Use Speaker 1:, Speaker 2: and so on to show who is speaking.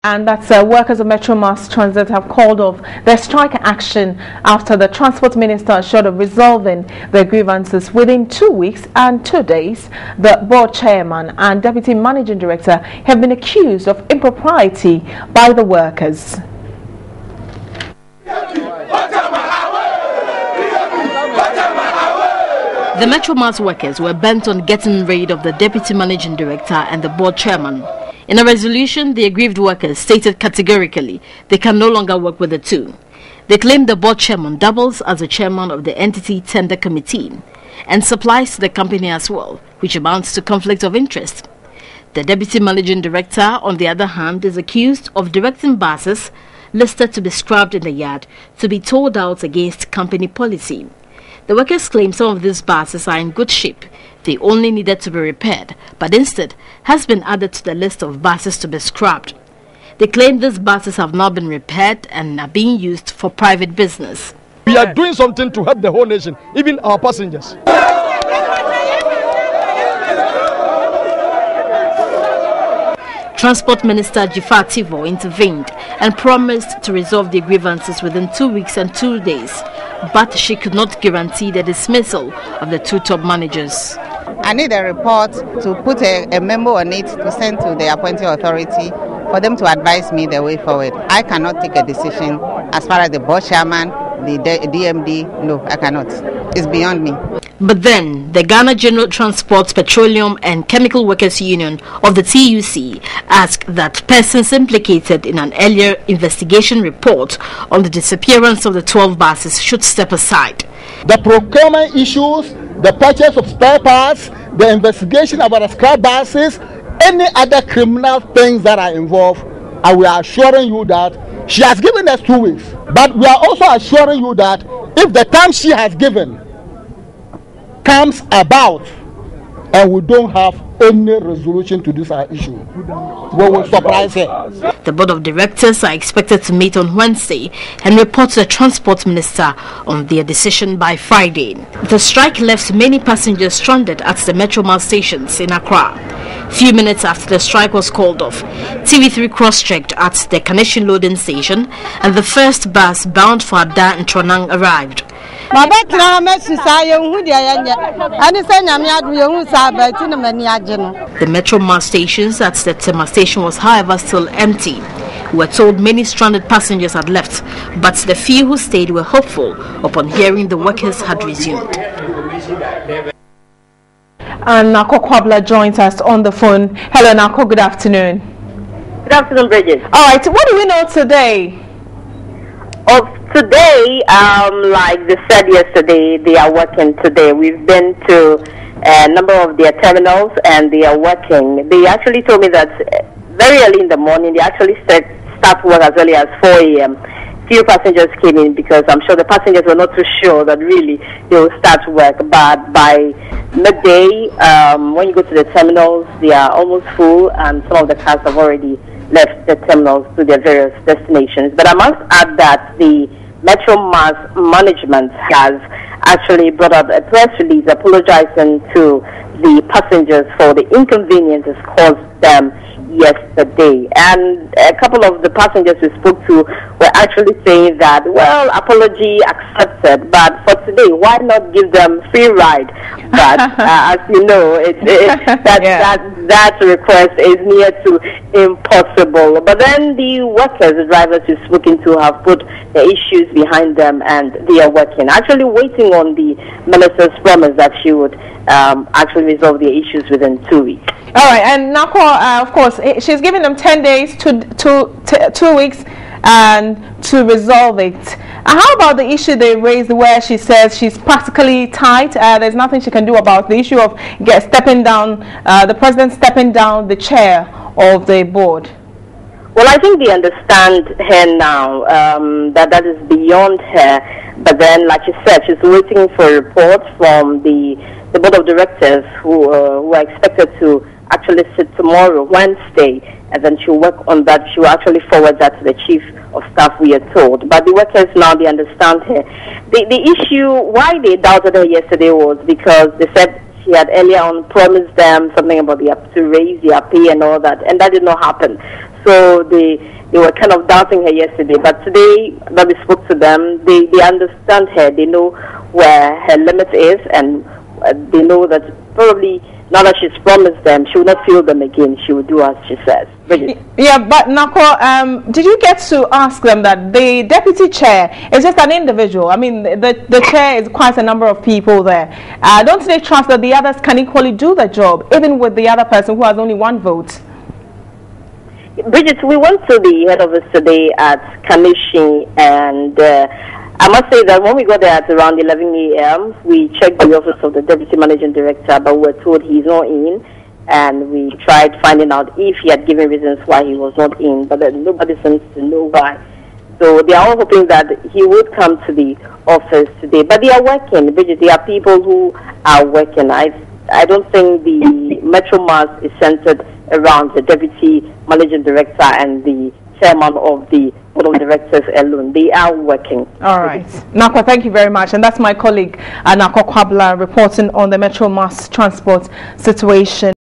Speaker 1: And that's workers of MetroMass Transit have called off their strike action after the Transport Minister assured of resolving their grievances within 2 weeks and 2 days. The board chairman and deputy managing director have been accused of impropriety by the workers.
Speaker 2: The MetroMass workers were bent on getting rid of the deputy managing director and the board chairman. In a resolution, the aggrieved workers stated categorically they can no longer work with the two. They claim the board chairman doubles as the chairman of the entity tender committee and supplies to the company as well, which amounts to conflict of interest. The deputy managing director, on the other hand, is accused of directing buses listed to be scrapped in the yard to be towed out against company policy. The workers claim some of these buses are in good shape. They only needed to be repaired, but instead has been added to the list of buses to be scrapped. They claim these buses have not been repaired and are being used for private business.
Speaker 3: We are doing something to help the whole nation, even our passengers.
Speaker 2: Transport Minister Jifar Tivo intervened and promised to resolve the grievances within 2 weeks and 2 days, but she could not guarantee the dismissal of the two top managers.
Speaker 4: I need a report to put a memo on it to send to the appointing authority for them to advise me the way forward. I cannot take a decision as far as the board chairman, the DMD. No, I cannot. It's beyond me.
Speaker 2: But then, the Ghana General Transport, Petroleum and Chemical Workers Union of the TUC asked that persons implicated in an earlier investigation report on the disappearance of the 12 buses should step aside.
Speaker 3: The procurement issues, the purchase of spare parts, the investigation about the scrap buses, any other criminal things that are involved, and we are assuring you that she has given us 2 weeks. But we are also assuring you that if the time she has given comes about and we don't have any resolution to this issue, we will surprise her.
Speaker 2: The board of directors are expected to meet on Wednesday and report to the transport minister on their decision by Friday. The strike left many passengers stranded at the MetroMass stations in Accra. Few minutes after the strike was called off, TV3 cross-checked at the Kaneshie loading station and the first bus bound for Ada and Tronang arrived.
Speaker 5: The
Speaker 2: MetroMass stations at the Tema station was however still empty. We were told many stranded passengers had left, but the few who stayed were hopeful upon hearing the workers had resumed.
Speaker 1: And Nako Kwabla joins us on the phone. Hello Nako, good afternoon.
Speaker 6: Good afternoon, Bridget.
Speaker 1: Alright, what do we know today?
Speaker 6: Today, like they said yesterday, they are working today. We've been to a number of their terminals and they are working. They actually told me that very early in the morning, they actually start work as early as 4 a.m. Few passengers came in because I'm sure the passengers were not too sure that really they will start work. But by midday, when you go to the terminals, they are almost full and some of the cars have already left the terminals to their various destinations. But I must add that the MetroMass management has actually brought out a press release apologizing to the passengers for the inconveniences caused them yesterday. And a couple of the passengers we spoke to were actually saying that, well, apology accepted, but for today, why not give them free ride? But as you know, that request is near to impossible. But then the workers, the drivers we've spoken to, have put the issues behind them and they are working, actually waiting on the minister's promise that she would actually resolve the issues within 2 weeks.
Speaker 1: All right, and Nako, of course, she's giving them 10 days to 2 weeks and to resolve it. How about the issue they raised where she says she's practically tight? There's nothing she can do about the issue of stepping down, the president stepping down the chair of the board.
Speaker 6: Well, I think they understand her now, that is beyond her. But then, like you said, she's waiting for a report from the board of directors who are expected to actually sit tomorrow, Wednesday, and then she'll work on that. She'll actually forward that to the chief of staff, we are told. But the workers now, they understand her. The issue, why they doubted her yesterday was because they said she had earlier on promised them something about to raise their pay and all that, and that did not happen. So they were kind of doubting her yesterday. But today that we spoke to them, they understand her. They know where her limit is, and they know that probably now that she's promised them, she will not feel them again. She will do as she says. Bridget.
Speaker 1: Yeah, but Nako, did you get to ask them that the deputy chair is just an individual? I mean, the chair is quite a number of people there. Don't they trust that the others can equally do the job, even with the other person who has only one vote?
Speaker 6: Bridget, we went to the head office today at Kanishi, and I must say that when we got there at around 11 a.m., we checked the office of the Deputy Managing Director, but we were told he's not in, and we tried finding out if he had given reasons why he was not in, but nobody seems to know why. So they are all hoping that he would come to the office today. But they are working, Bridget. There are people who are working. I don't think the MetroMass is centered around the Deputy Managing Director and the chairman of the board of directors alone. They are working.
Speaker 1: All right. Nakwa, thank you very much. And that's my colleague, Nakwa Kwabla, reporting on the MetroMass transport situation.